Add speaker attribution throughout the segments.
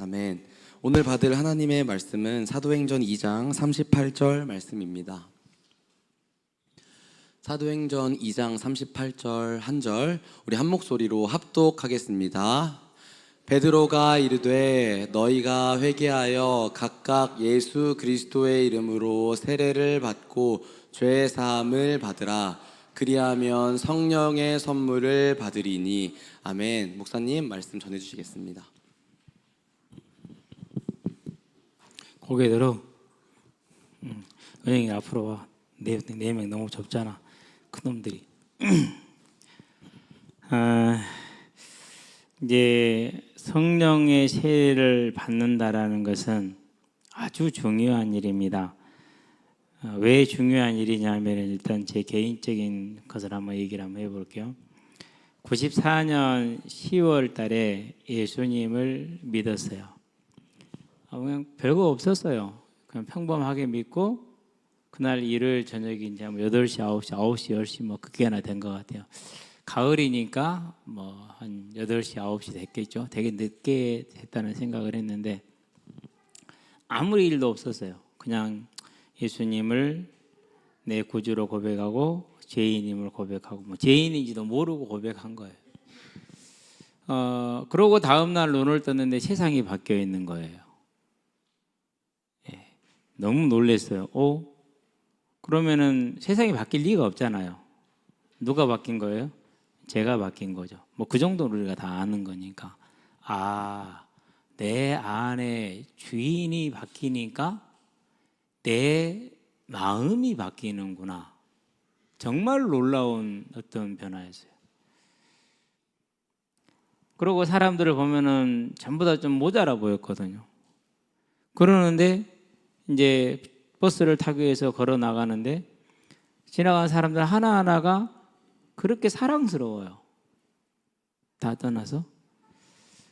Speaker 1: 아멘. 오늘 받을 하나님의 말씀은 사도행전 2장 38절 말씀입니다. 사도행전 2장 38절 한 절 우리 한 목소리로 합독하겠습니다. 베드로가 이르되 너희가 회개하여 각각 예수 그리스도의 이름으로 세례를 받고 죄 사함을 받으라. 그리하면 성령의 선물을 받으리니. 아멘. 목사님 말씀 전해 주시겠습니다.
Speaker 2: 고개 들어. 은영이 앞으로 와. 네 명 너무 좁잖아. 큰놈들이. 이제 성령의 세례를 받는다라는 것은 아주 중요한 일입니다. 왜 중요한 일이냐면 일단 제 개인적인 것을 한번 얘기를 한번 해볼게요. 94년 10월 달에 예수님을 믿었어요. 그냥 별거 없었어요. 그냥 평범하게 믿고 그날 일요일 저녁이 이제 8시, 9시, 10시 뭐 그게나 된 것 같아요. 가을이니까 뭐 한 8시, 9시 됐겠죠. 되게 늦게 됐다는 생각을 했는데 아무 일도 없었어요. 그냥 예수님을 내 구주로 고백하고 죄인임을 고백하고 뭐 죄인인지도 모르고 고백한 거예요. 그러고 다음 날 눈을 떴는데 세상이 바뀌어 있는 거예요. 예, 너무 놀랐어요. 그러면은 세상이 바뀔 리가 없잖아요. 누가 바뀐 거예요? 제가 바뀐 거죠. 뭐 그 정도는 우리가 다 아는 거니까. 내 안에 주인이 바뀌니까 내 마음이 바뀌는구나. 정말 놀라운 어떤 변화였어요. 그리고 사람들을 보면은 전부 다 좀 모자라 보였거든요. 그러는데 이제 버스를 타기 위해서 걸어 나가는데 지나가는 사람들 하나하나가 그렇게 사랑스러워요. 다 떠나서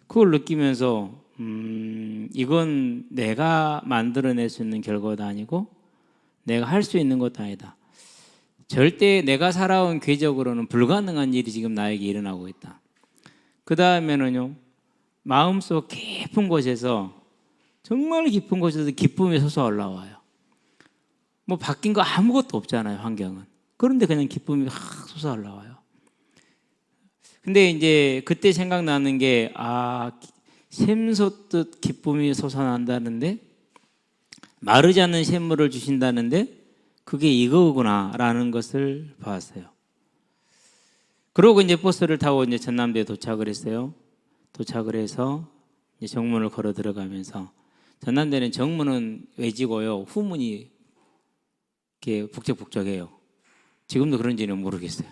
Speaker 2: 그걸 느끼면서 이건 내가 만들어낼 수 있는 결과도 아니고 내가 할 수 있는 것도 아니다. 절대 내가 살아온 궤적으로는 불가능한 일이 지금 나에게 일어나고 있다. 그 다음에는요, 마음속 깊은 곳에서 정말 깊은 곳에서 기쁨이 솟아 올라와요. 뭐 바뀐 거 아무것도 없잖아요, 환경은. 그런데 그냥 기쁨이 확 솟아 올라와요. 근데 이제 그때 생각나는 게 샘솟듯 기쁨이 솟아난다는데 마르지 않는 샘물을 주신다는데 그게 이거구나라는 것을 봤어요. 그러고 이제 버스를 타고 이제 전남대에 도착을 했어요. 도착을 해서 이제 정문을 걸어 들어가면서 전남대는 정문은 외지고요, 후문이 이렇게 북적북적해요. 지금도 그런지는 모르겠어요.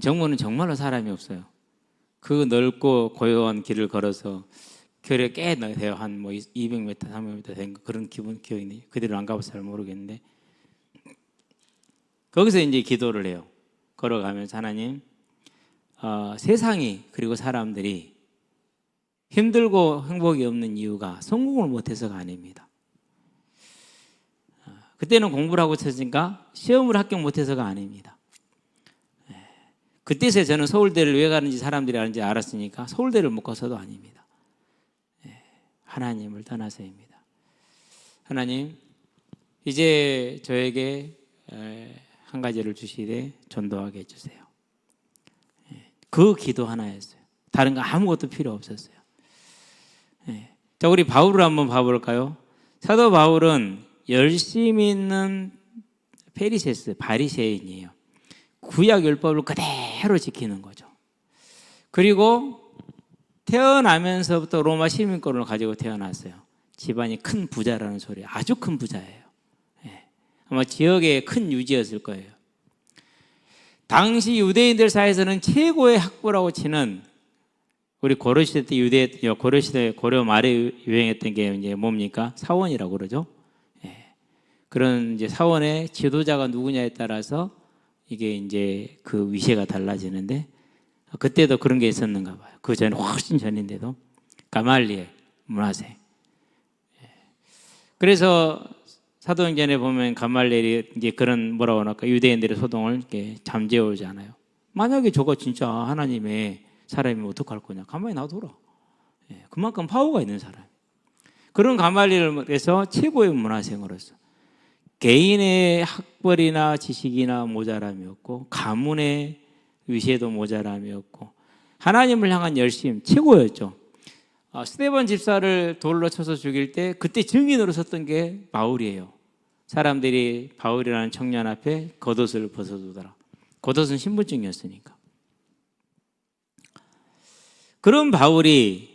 Speaker 2: 정문은 정말로 사람이 없어요. 그 넓고 고요한 길을 걸어서 결에 꽤 돼요. 한 뭐 200m, 300m 된 그런 기억이 그대로 안 가봐서 잘 모르겠는데 거기서 이제 기도를 해요. 걸어가면서 하나님, 세상이 그리고 사람들이 힘들고 행복이 없는 이유가 성공을 못해서가 아닙니다. 그때는 공부를 하고 있었으니까 시험을 합격 못해서가 아닙니다. 그때서야 저는 서울대를 왜 가는지 사람들이 아는지 알았으니까 서울대를 못 가서도 아닙니다. 하나님을 떠나서입니다. 하나님, 이제 저에게 한 가지를 주시되 전도하게 해주세요. 그 기도 하나였어요. 다른 거 아무것도 필요 없었어요. 자, 우리 바울을 한번 봐볼까요? 사도 바울은 열심히 있는 페리세스, 바리새인이에요. 구약 율법을 그대로 지키는 거죠. 그리고 태어나면서부터 로마 시민권을 가지고 태어났어요. 집안이 큰 부자라는 소리, 아주 큰 부자예요. 아마 지역의 큰 유지였을 거예요. 당시 유대인들 사이에서는 최고의 학부라고 치는, 우리 고려시대 때 고려시대 고려 말에 유행했던 게 이제 뭡니까? 사원이라고 그러죠. 그런 이제 사원의 지도자가 누구냐에 따라서 이게 이제 그 위세가 달라지는데 그때도 그런 게 있었는가 봐요. 그 전에 훨씬 전인데도 가말리엘 문화생. 그래서 사도행전에 보면 가말리엘이 이제 그런 뭐라고 할까 유대인들의 소동을 이렇게 잠재우잖아요. 만약에 저거 진짜 하나님의 사람이면 어떡할 거냐? 가만히 놔둬라. 그만큼 파워가 있는 사람. 그런 가말리엘에서 최고의 문화생으로서 개인의 학벌이나 지식이나 모자람이 없고 가문의 위세도 모자람이 없고 하나님을 향한 열심 최고였죠. 스데반 집사를 돌로 쳐서 죽일 때 그때 증인으로 섰던 게 바울이에요. 사람들이 바울이라는 청년 앞에 겉옷을 벗어두더라. 겉옷은 신분증이었으니까. 그런 바울이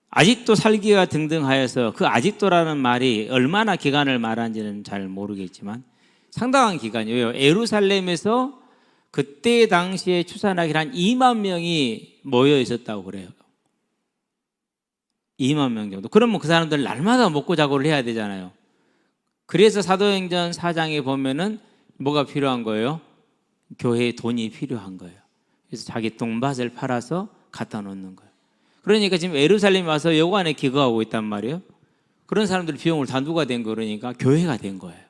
Speaker 2: 아직도 살기가 등등하여서 그 아직도라는 말이 얼마나 기간을 말하는지는 잘 모르겠지만 상당한 기간이에요. 예루살렘에서 그때 당시에 추산하기로 한 2만 명이 모여 있었다고 그래요. 2만 명 정도. 그러면 그 사람들 날마다 먹고 자고를 해야 되잖아요. 그래서 사도행전 4장에 보면은 뭐가 필요한 거예요? 교회에 돈이 필요한 거예요. 그래서 자기 동밭을 팔아서 갖다 놓는 거예요. 그러니까 지금 예루살렘에 와서 여관에 기거하고 있단 말이에요. 그런 사람들 비용을 다 누가 된 거 그러니까 교회가 된 거예요.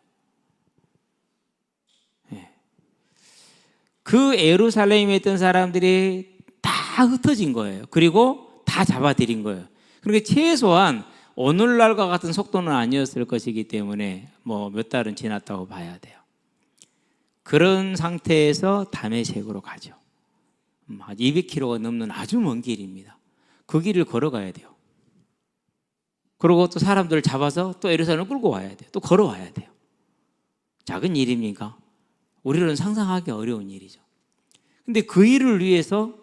Speaker 2: 그 예루살렘에 있던 사람들이 다 흩어진 거예요. 그리고 다 잡아들인 거예요. 그러니까 최소한 오늘날과 같은 속도는 아니었을 것이기 때문에 뭐 몇 달은 지났다고 봐야 돼요. 그런 상태에서 다메섹으로 가죠. 200km가 넘는 아주 먼 길입니다. 그 길을 걸어가야 돼요. 그리고 또 사람들을 잡아서 또 예루살렘을 끌고 와야 돼요. 또 걸어와야 돼요. 작은 일입니까? 우리는 상상하기 어려운 일이죠. 근데 그 일을 위해서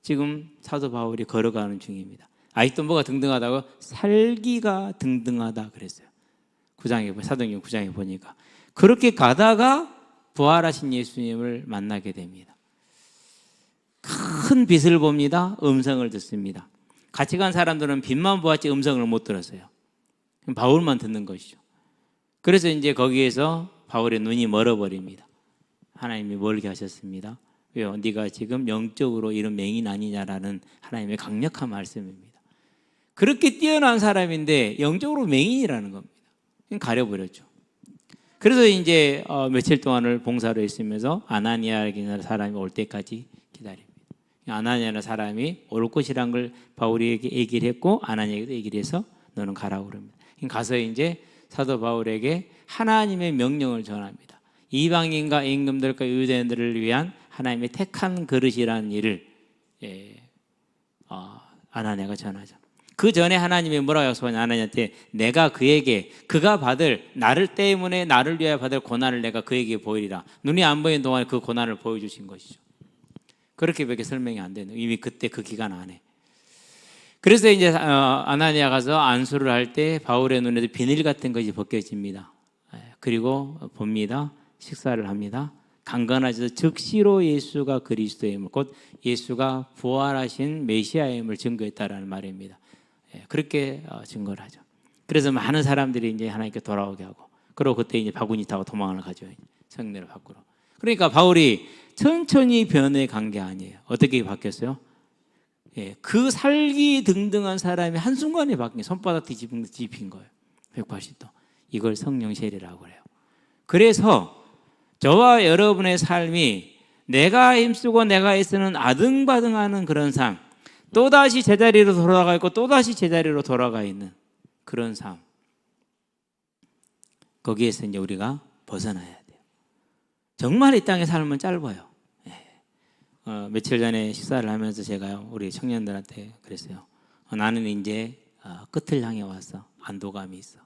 Speaker 2: 지금 사도 바울이 걸어가는 중입니다. 아직도 뭐가 등등하다고? 살기가 등등하다 그랬어요. 사도행전 9장에 보니까. 그렇게 가다가 부활하신 예수님을 만나게 됩니다. 큰 빛을 봅니다. 음성을 듣습니다. 같이 간 사람들은 빛만 보았지 음성을 못 들었어요. 바울만 듣는 것이죠. 그래서 이제 거기에서 바울의 눈이 멀어버립니다. 하나님이 멀게 하셨습니다. 왜요? 네가 지금 영적으로 이런 맹인 아니냐라는 하나님의 강력한 말씀입니다. 그렇게 뛰어난 사람인데 영적으로 맹인이라는 겁니다. 가려버렸죠. 그래서 이제 며칠 동안을 봉사로 있으면서 아나니아라는 사람이 올 때까지 기다립니다. 아나니아라는 사람이 올 것이란 걸 바울에게 얘기를 했고 아나니아에게도 얘기를 해서 너는 가라고 그럽니다. 가서 이제 사도 바울에게 하나님의 명령을 전합니다. 이방인과 임금들과 유대인들을 위한 하나님의 택한 그릇이라는 일을 아나니아가 전하죠. 그 전에 하나님이 뭐라고 약속하냐? 아나니아한테 내가 그에게 그가 받을 나를 때문에 나를 위하여 받을 고난을 내가 그에게 보이리라. 눈이 안 보이는 동안에 그 고난을 보여주신 것이죠. 그렇게밖에 설명이 안 되는 이미 그때 그 기간 안에. 그래서 이제 아나니아 가서 안수를 할 때 바울의 눈에도 비늘 같은 것이 벗겨집니다. 그리고 봅니다. 식사를 합니다. 강건하셔서 즉시로 예수가 그리스도임을 곧 예수가 부활하신 메시아임을 증거했다라는 말입니다. 그렇게 증거를 하죠. 그래서 많은 사람들이 이제 하나님께 돌아오게 하고, 그리고 그때 이제 바구니 타고 도망을 가죠. 성례를 밖으로. 그러니까 바울이 천천히 변해 간 게 아니에요. 어떻게 바뀌었어요? 그 살기 등등한 사람이 한순간에 바뀐 손바닥 뒤집힌 거예요. 180도. 이걸 성령 세례라고 그래요. 그래서 저와 여러분의 삶이 내가 힘쓰고 내가 애쓰는 아등바등하는 그런 삶, 또다시 제자리로 돌아가 있고 또다시 제자리로 돌아가 있는 그런 삶, 거기에서 이제 우리가 벗어나야 돼요. 정말 이 땅의 삶은 짧아요. 며칠 전에 식사를 하면서 제가요 우리 청년들한테 그랬어요. 나는 이제 끝을 향해 왔어. 안도감이 있어.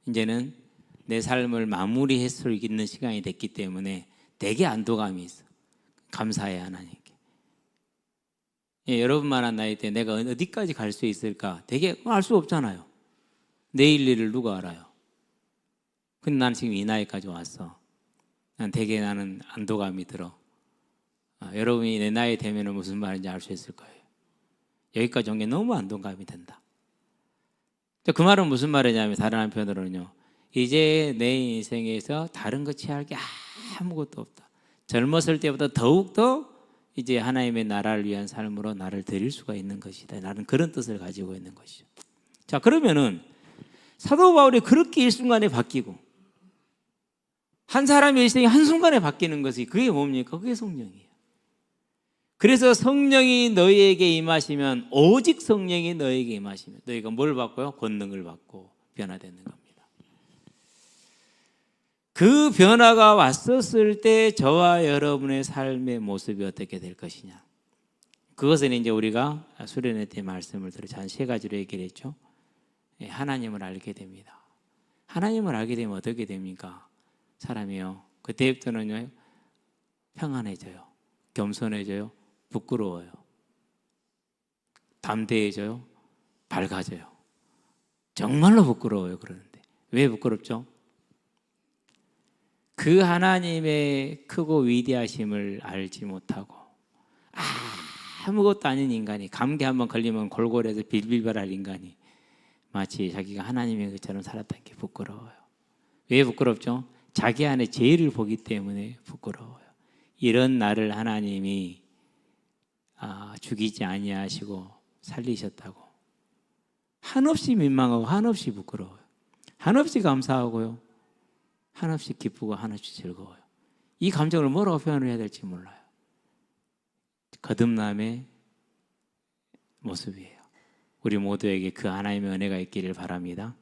Speaker 2: 이제는 내 삶을 마무리할 수 있는 시간이 됐기 때문에 되게 안도감이 있어. 감사해 하나님께. 여러분만한 나이 때 내가 어디까지 갈 수 있을까? 되게 알 수 없잖아요. 내일 일을 누가 알아요? 근데 나는 지금 이 나이까지 왔어. 되게 나는 안도감이 들어. 여러분이 내 나이 되면 무슨 말인지 알 수 있을 거예요. 여기까지 온 게 너무 안도감이 든다. 그 말은 무슨 말이냐면 다른 한편으로는요. 이제 내 인생에서 다른 거 취할 게 아무것도 없다. 젊었을 때보다 더욱더 이제 하나님의 나라를 위한 삶으로 나를 드릴 수가 있는 것이다. 나는 그런 뜻을 가지고 있는 것이죠. 자, 그러면은 사도 바울이 그렇게 일순간에 바뀌고 한 사람의 일생이 한순간에 바뀌는 것이 그게 뭡니까? 그게 성령이에요. 그래서 성령이 너희에게 임하시면, 오직 성령이 너희에게 임하시면 너희가 뭘 받고요? 권능을 받고 변화되는 겁니다. 그 변화가 왔었을 때 저와 여러분의 삶의 모습이 어떻게 될 것이냐, 그것은 이제 우리가 수련회 때 말씀을 들어 한 세 가지로 얘기를 했죠. 하나님을 알게 됩니다. 하나님을 알게 되면 어떻게 됩니까? 사람이요, 그때부터는요 평안해져요, 겸손해져요, 부끄러워요, 담대해져요, 밝아져요. 정말로 부끄러워요. 그러는데 왜 부끄럽죠? 그 하나님의 크고 위대하심을 알지 못하고 아무것도 아닌 인간이, 감기 한번 걸리면 골골해서 빌빌발할 인간이 마치 자기가 하나님의 것처럼 살았다는 게 부끄러워요. 왜 부끄럽죠? 자기 안에 죄를 보기 때문에 부끄러워요. 이런 나를 하나님이 죽이지 아니하시고 살리셨다고 한없이 민망하고 한없이 부끄러워요. 한없이 감사하고요, 한없이 기쁘고 한없이 즐거워요. 이 감정을 뭐라고 표현을 해야 될지 몰라요. 거듭남의 모습이에요. 우리 모두에게 그 하나님의 은혜가 있기를 바랍니다.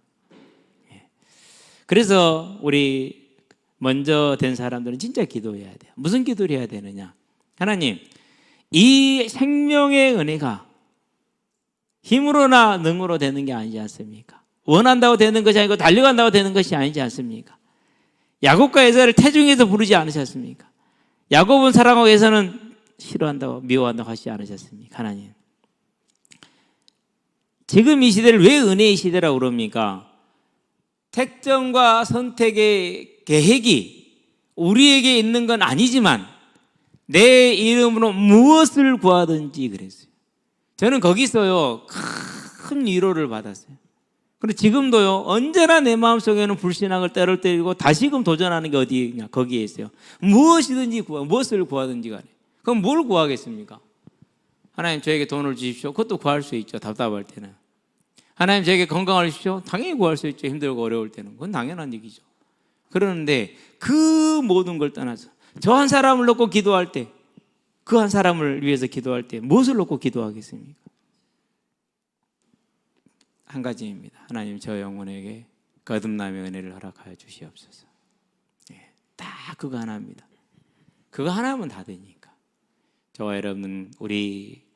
Speaker 2: 그래서 우리 먼저 된 사람들은 진짜 기도해야 돼요. 무슨 기도를 해야 되느냐? 하나님, 이 생명의 은혜가 힘으로나 능으로 되는 게 아니지 않습니까? 원한다고 되는 것이 아니고 달려간다고 되는 것이 아니지 않습니까? 야곱과 에사를 태중에서 부르지 않으셨습니까? 야곱은 사랑하고 에사는 싫어한다고 미워한다고 하시지 않으셨습니까? 하나님, 지금 이 시대를 왜 은혜의 시대라고 그럽니까? 택정과 선택의 계획이 우리에게 있는 건 아니지만 내 이름으로 무엇을 구하든지 그랬어요. 저는 거기서요 큰 위로를 받았어요. 그런데 지금도요 언제나 내 마음속에는 불신앙을 때를 때리고 다시금 도전하는 게 어디냐, 거기에 있어요. 무엇이든지 무엇을 구하든지 간에. 그럼 뭘 구하겠습니까? 하나님 저에게 돈을 주십시오. 그것도 구할 수 있죠, 답답할 때는. 하나님 저에게 건강을 주십시오. 당연히 구할 수 있죠, 힘들고 어려울 때는. 그건 당연한 얘기죠. 그러는데 그 모든 걸 떠나서 저 한 사람을 놓고 기도할 때, 그 한 사람을 위해서 기도할 때 무엇을 놓고 기도하겠습니까? 한 가지입니다. 하나님 저 영혼에게 거듭남의 은혜를 허락하여 주시옵소서. 딱 그거 하나입니다. 그거 하나면 다 되니까. 저와 여러분은 우리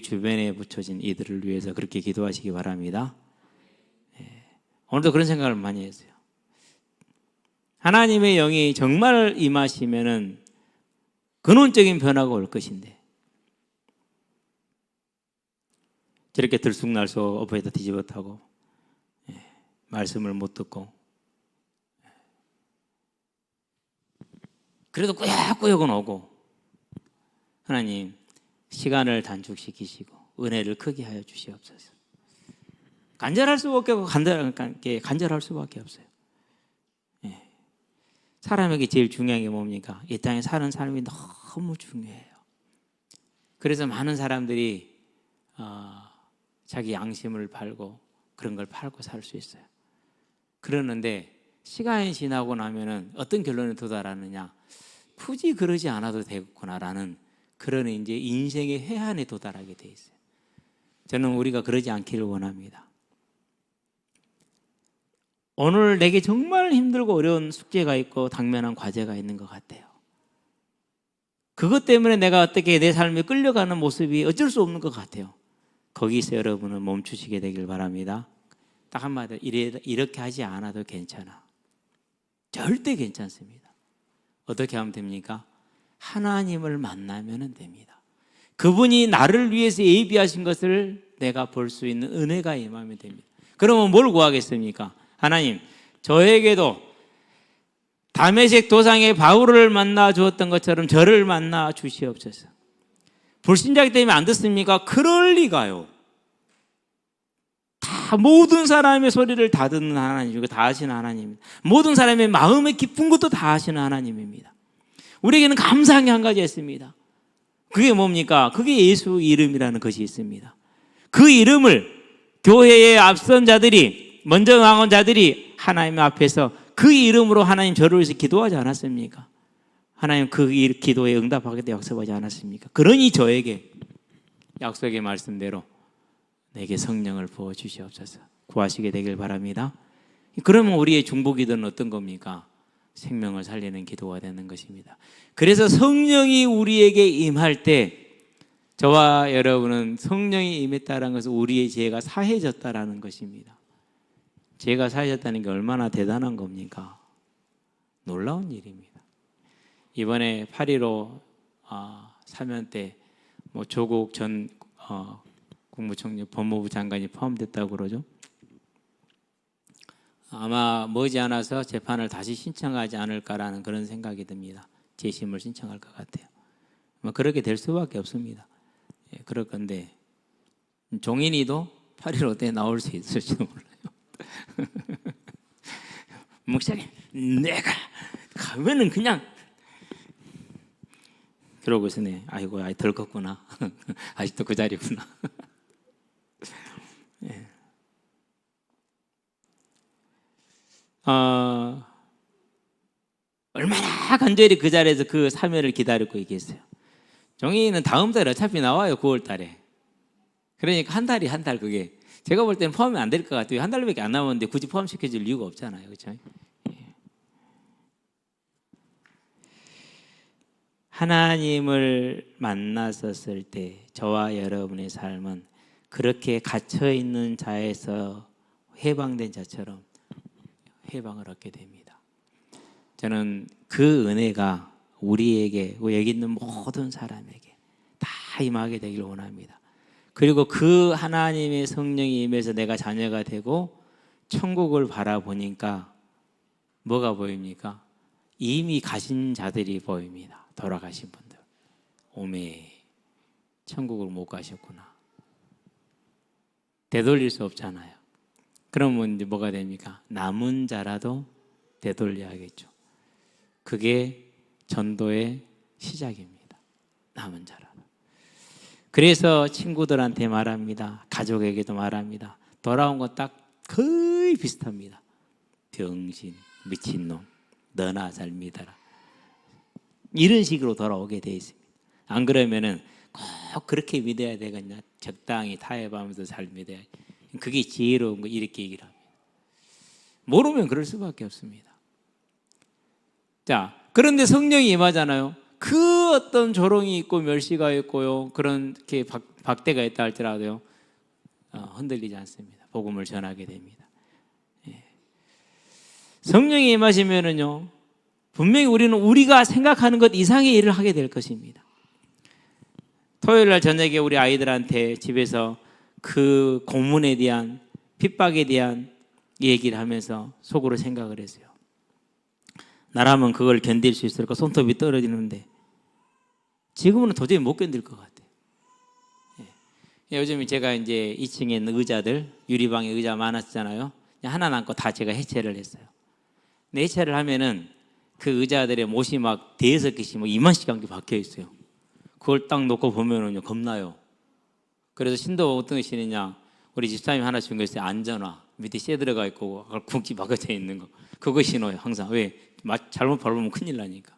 Speaker 2: 주변에 붙여진 이들을 위해서 그렇게 기도하시기 바랍니다. 오늘도 그런 생각을 많이 했어요. 하나님의 영이 정말 임하시면은 근원적인 변화가 올 것인데, 저렇게 들쑥날쑥 엎어에다 뒤집어 타고 말씀을 못 듣고 그래도 꾸역꾸역은 오고, 하나님 시간을 단축시키시고 은혜를 크게 하여 주시옵소서. 간절할 수밖에 없고 간절할 수밖에 없어요. 사람에게 제일 중요한 게 뭡니까? 이 땅에 사는 삶이 너무 중요해요. 그래서 많은 사람들이 자기 양심을 팔고 그런 걸 팔고 살 수 있어요. 그러는데 시간이 지나고 나면은 어떤 결론에 도달하느냐? 굳이 그러지 않아도 되겠구나라는 그런 이제 인생의 회한에 도달하게 돼 있어요. 저는 우리가 그러지 않기를 원합니다. 오늘 내게 정말 힘들고 어려운 숙제가 있고 당면한 과제가 있는 것 같아요. 그것 때문에 내가 어떻게 내 삶에 끌려가는 모습이 어쩔 수 없는 것 같아요. 거기서 여러분은 멈추시게 되길 바랍니다. 딱 한마디로 이렇게 하지 않아도 괜찮아. 절대 괜찮습니다. 어떻게 하면 됩니까? 하나님을 만나면 됩니다. 그분이 나를 위해서 예비하신 것을 내가 볼 수 있는 은혜가 임하면 됩니다. 그러면 뭘 구하겠습니까? 하나님, 저에게도 다메섹 도상의 바울을 만나 주었던 것처럼 저를 만나 주시옵소서. 불신자이기 때문에 안 듣습니까? 그럴 리가요. 다 모든 사람의 소리를 다 듣는 하나님이고 다 아시는 하나님입니다. 모든 사람의 마음의 깊은 것도 다 아시는 하나님입니다. 우리에게는 감사한 게 한 가지 있습니다. 그게 뭡니까? 그게 예수 이름이라는 것이 있습니다. 그 이름을 교회의 앞선 자들이, 먼저 나온 자들이 하나님 앞에서 그 이름으로 하나님 저를 위해서 기도하지 않았습니까? 하나님 그 기도에 응답하겠다 약속하지 않았습니까? 그러니 저에게 약속의 말씀대로 내게 성령을 부어 주시옵소서. 구하시게 되길 바랍니다. 그러면 우리의 중보기도는 어떤 겁니까? 생명을 살리는 기도가 되는 것입니다. 그래서 성령이 우리에게 임할 때 저와 여러분은 성령이 임했다는 것은 우리의 죄가 사해졌다라는 것입니다. 죄가 사해졌다는 게 얼마나 대단한 겁니까? 놀라운 일입니다. 이번에 8.15 사면 때 조국 전 국무총리 법무부 장관이 포함됐다고 그러죠. 아마 머지않아서 재판을 다시 신청하지 않을까라는 그런 생각이 듭니다. 재심을 신청할 것 같아요. 그렇게 될 수밖에 없습니다. 그럴 건데 종인이도 8.15 때 나올 수 있을지도 몰라요. 목사님, 내가 가면은 그냥 그러고 있으네. 아이고, 덜 컸구나. 아직도 그 자리구나. 예. 얼마나 간절히 그 자리에서 그 사면을 기다리고 있겠어요. 종이는 다음 달에 어차피 나와요. 9월 달에. 그러니까 한 달 그게 제가 볼 때는 포함이 안 될 것 같아요. 한 달밖에 안 남았는데 굳이 포함시켜줄 이유가 없잖아요. 그렇죠? 하나님을 만났었을 때 저와 여러분의 삶은 그렇게 갇혀있는 자에서 해방된 자처럼 해방을 얻게 됩니다. 저는 그 은혜가 우리에게 여기 있는 모든 사람에게 다 임하게 되기를 원합니다. 그리고 그 하나님의 성령이 임해서 내가 자녀가 되고 천국을 바라보니까 뭐가 보입니까? 이미 가신 자들이 보입니다. 돌아가신 분들. 오메, 천국을 못 가셨구나. 되돌릴 수 없잖아요. 그러면 이제 뭐가 됩니까? 남은 자라도 되돌려야겠죠. 그게 전도의 시작입니다. 남은 자라도. 그래서 친구들한테 말합니다. 가족에게도 말합니다. 돌아온 건 딱 거의 비슷합니다. 병신, 미친놈, 너나 잘 믿어라. 이런 식으로 돌아오게 돼 있습니다. 안 그러면은 꼭 그렇게 믿어야 되겠냐? 적당히 타협하면서 잘 믿어야. 그게 지혜로운 거 이렇게 얘기를 합니다. 모르면 그럴 수밖에 없습니다. 자, 그런데 성령이 임하잖아요. 그 어떤 조롱이 있고 멸시가 있고요, 그렇게 박대가 있다 할지라도요, 흔들리지 않습니다. 복음을 전하게 됩니다. 예. 성령이 임하시면은요, 분명히 우리는 우리가 생각하는 것 이상의 일을 하게 될 것입니다. 토요일 날 저녁에 우리 아이들한테 집에서 그 고문에 대한, 핍박에 대한 얘기를 하면서 속으로 생각을 했어요. 나라면 그걸 견딜 수 있을까? 손톱이 떨어지는데 지금은 도저히 못 견딜 것 같아요. 예. 요즘 제가 이제 2층에 있는 의자들, 유리방에 의자 많았잖아요. 하나 남고 다 제가 해체를 했어요. 근데 해체를 하면은 그 의자들의 못이 막 5개씩 막 2만씩 박혀 있어요. 그걸 딱 놓고 보면은요, 겁나요. 그래서 신도 어떤 게 신느냐, 우리 집사님이 하나 준 거 있어요. 안전화 밑에 쇠 들어가 있고 굵기 박혀져 있는 거, 그거 신어요 항상. 왜? 잘못 밟으면 큰일 나니까.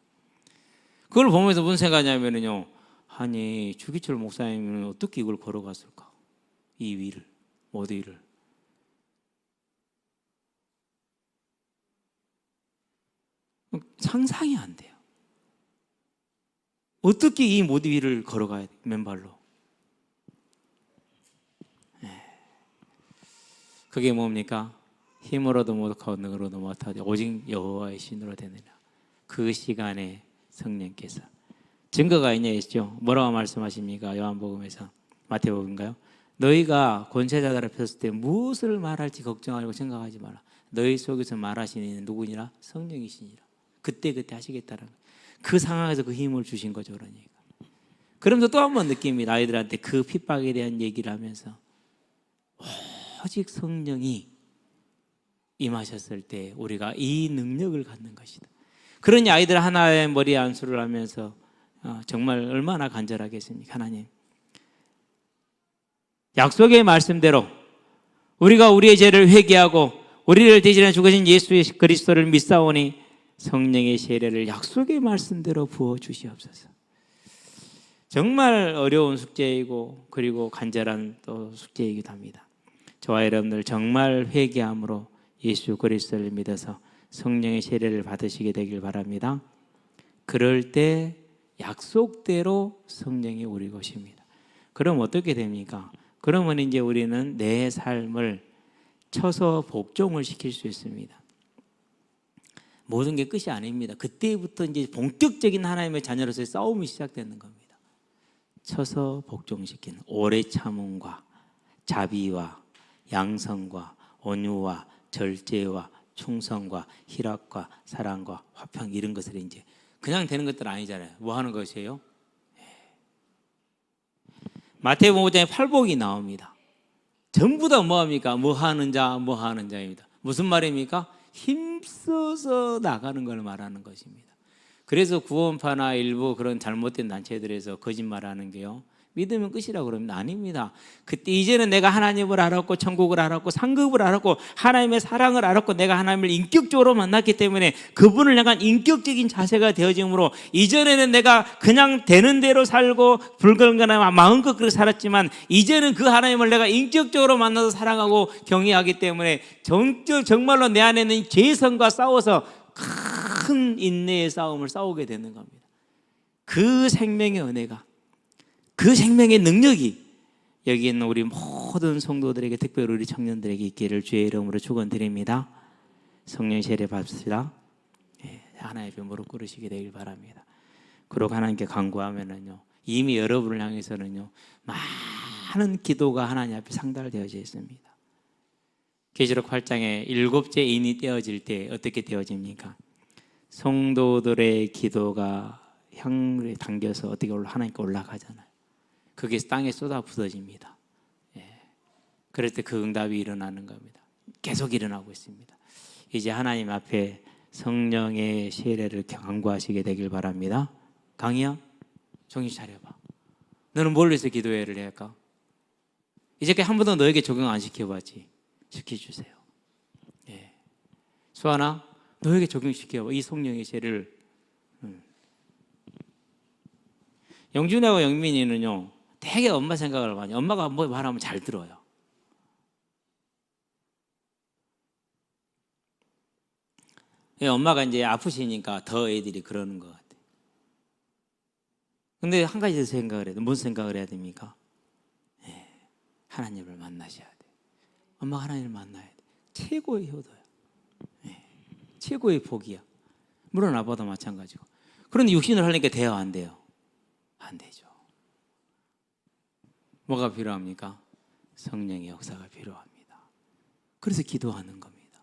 Speaker 2: 그걸 보면서 무슨 생각하냐면요, 아니 주기철 목사님은 어떻게 이걸 걸어갔을까? 이 위를, 모두 위를. 상상이 안 돼요. 어떻게 이 모두 위를 걸어가야 돼, 맨발로. 그게 뭡니까? 힘으로도 못하고 능으로도 못하되 오직 여호와의 신으로 되느냐. 그 시간에 성령께서 증거가 있냐 했죠. 뭐라고 말씀하십니까? 요한복음에서, 마태복음인가요? 너희가 권세자들 앞에 섰을 때 무엇을 말할지 걱정하고 생각하지 마라. 너희 속에서 말하시는 이는 누구니라? 성령이시니라. 그때 하시겠다는 거예요. 그 상황에서 그 힘을 주신 거죠. 그러니까. 그러면서 또 한 번 느낍니다. 아이들한테 그 핍박에 대한 얘기를 하면서 오직 성령이 임하셨을 때 우리가 이 능력을 갖는 것이다. 그러니 아이들 하나의 머리에 안수를 하면서 정말 얼마나 간절하겠습니까? 하나님, 약속의 말씀대로 우리가 우리의 죄를 회개하고 우리를 대신해 죽으신 예수 그리스도를 믿사오니 성령의 세례를 약속의 말씀대로 부어 주시옵소서. 정말 어려운 숙제이고 그리고 간절한 또 숙제이기도 합니다. 저와 여러분들 정말 회개함으로 예수 그리스도를 믿어서 성령의 세례를 받으시게 되길 바랍니다. 그럴 때 약속대로 성령이 우리 것입니다. 그럼 어떻게 됩니까? 그러면 이제 우리는 내 삶을 쳐서 복종을 시킬 수 있습니다. 모든 게 끝이 아닙니다. 그때부터 이제 본격적인 하나님의 자녀로서의 싸움이 시작되는 겁니다. 쳐서 복종시키는 오래 참음과 자비와 양성과 온유와 절제와 충성과 희락과 사랑과 화평 이런 것을 이제 그냥 되는 것들 아니잖아요. 뭐 하는 것이에요? 마태복음 5장에 팔복이 나옵니다. 전부 다 뭐합니까? 뭐 하는 자, 뭐 하는 자입니다. 무슨 말입니까? 힘써서 나가는 걸 말하는 것입니다. 그래서 구원파나 일부 그런 잘못된 단체들에서 거짓말하는 게요, 믿으면 끝이라고 그럽니다. 아닙니다. 그때 이제는 내가 하나님을 알았고 천국을 알았고 상급을 알았고 하나님의 사랑을 알았고 내가 하나님을 인격적으로 만났기 때문에 그분을 향한 인격적인 자세가 되어지므로 이전에는 내가 그냥 되는 대로 살고 불건강한 마음껏 그렇게 살았지만 이제는 그 하나님을 내가 인격적으로 만나서 사랑하고 경외하기 때문에 정말로 내 안에 있는 죄성과 싸워서 큰 인내의 싸움을 싸우게 되는 겁니다. 그 생명의 은혜가, 그 생명의 능력이 여기 있는 우리 모든 성도들에게, 특별히 우리 청년들에게 있기를 주의 이름으로 축원드립니다. 성령 세례 받습시다. 하나님 앞에 무릎 꿇으시게 되길 바랍니다. 그리고 하나님께 간구하면은요, 이미 여러분을 향해서는요 많은 기도가 하나님 앞에 상달되어져 있습니다. 계시록 8장에 7째 인이 떼어질 때 어떻게 떼어집니까? 성도들의 기도가 향을 당겨서 어떻게 하나님께 올라가잖아요. 그게 땅에 쏟아 부서집니다. 그럴 때 그 응답이 일어나는 겁니다. 계속 일어나고 있습니다. 이제 하나님 앞에 성령의 세례를 간구하시게 되길 바랍니다. 강희야, 정신 차려봐. 너는 뭘 위해서 기도회를 해야 할까? 이제까지 한 번도 너에게 적용 안 시켜봤지? 시켜주세요. 수아나, 너에게 적용시켜봐. 이 성령의 세례를. 영준이하고 영민이는요 되게 엄마 생각을 많이, 엄마가 뭐 말하면 잘 들어요. 엄마가 이제 아프시니까 더 애들이 그러는 것 같아요. 근데 한 가지 더 생각을 해야 돼. 무슨 생각을 해야 됩니까? 하나님을 만나셔야 돼. 엄마가 하나님을 만나야 돼. 최고의 효도야. 최고의 복이야. 물론 아빠도 마찬가지고. 그런데 육신을 하려니까 돼요, 안 돼요? 안 되죠. 뭐가 필요합니까? 성령의 역사가 필요합니다. 그래서 기도하는 겁니다.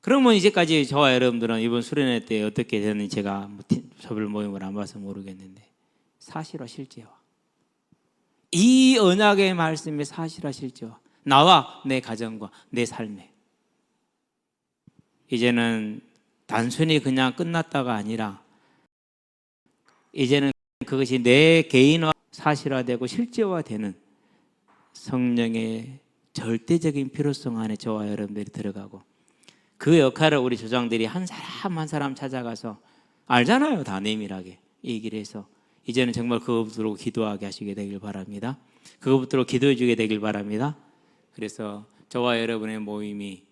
Speaker 2: 그러면 이제까지 저와 여러분들은 이번 수련회 때 어떻게 되는지 제가 서별 모임을 안 봐서 모르겠는데 사실화 실제화, 이 언약의 말씀의 사실화 실제화, 나와 내 가정과 내 삶에 이제는 단순히 그냥 끝났다가 아니라 이제는 그것이 내 개인화 사실화되고 실제화되는 성령의 절대적인 필요성 안에 저와 여러분들이 들어가고, 그 역할을 우리 조장들이 한 사람 한 사람 찾아가서 알잖아요. 다 내밀하게 얘기를 해서 이제는 정말 그거 붙들고 기도하게 하시게 되길 바랍니다. 그거 붙들고 기도해 주게 되길 바랍니다. 그래서 저와 여러분의 모임이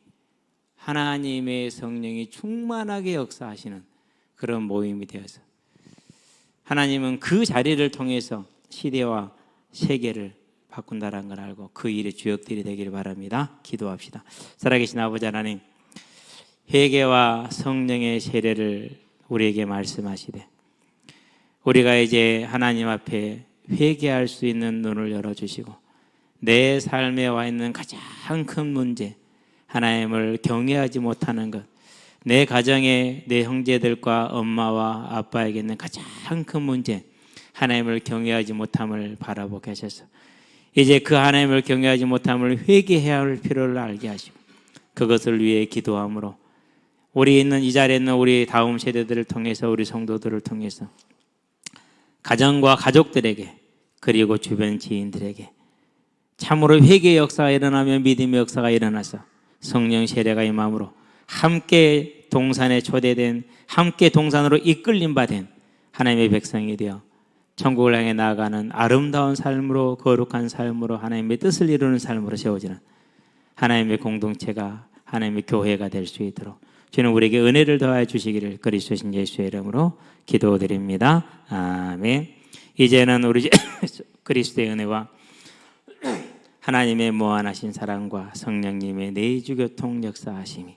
Speaker 2: 하나님의 성령이 충만하게 역사하시는 그런 모임이 되어서 하나님은 그 자리를 통해서 시대와 세계를 바꾼다는 걸 알고 그 일의 주역들이 되기를 바랍니다. 기도합시다. 살아계신 아버지 하나님, 회개와 성령의 세례를 우리에게 말씀하시되 우리가 이제 하나님 앞에 회개할 수 있는 눈을 열어주시고 내 삶에 와 있는 가장 큰 문제, 하나님을 경외하지 못하는 것, 내 가정에 내 형제들과 엄마와 아빠에게 있는 가장 큰 문제, 하나님을 경외하지 못함을 바라보게 하셔서 이제 그 하나님을 경외하지 못함을 회개해야 할 필요를 알게 하시고 그것을 위해 기도함으로 우리 있는 이 자리에 있는 우리 다음 세대들을 통해서, 우리 성도들을 통해서 가정과 가족들에게 그리고 주변 지인들에게 참으로 회개의 역사가 일어나며 믿음의 역사가 일어나서 성령 세례가 임함으로 함께 동산에 초대된, 함께 동산으로 이끌림 받은 하나님의 백성이 되어 천국을 향해 나아가는 아름다운 삶으로, 거룩한 삶으로, 하나님의 뜻을 이루는 삶으로 세워지는 하나님의 공동체가, 하나님의 교회가 될 수 있도록 주는 우리에게 은혜를 더하여 주시기를 그리스도신 예수의 이름으로 기도드립니다. 아멘. 이제는 우리 그리스도의 은혜와 하나님의 무한하신 사랑과 성령님의 내주교통 역사하심이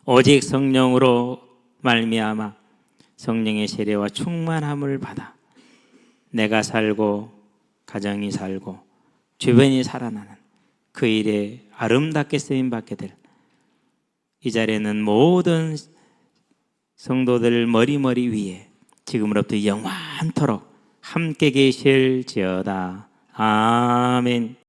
Speaker 2: 오직 성령으로 말미암아 성령의 세례와 충만함을 받아 내가 살고 가정이 살고 주변이 살아나는 그 일에 아름답게 쓰임 받게 될 이 자리에는 모든 성도들 머리머리 위에 지금으로부터 영원토록 함께 계실지어다. 아멘.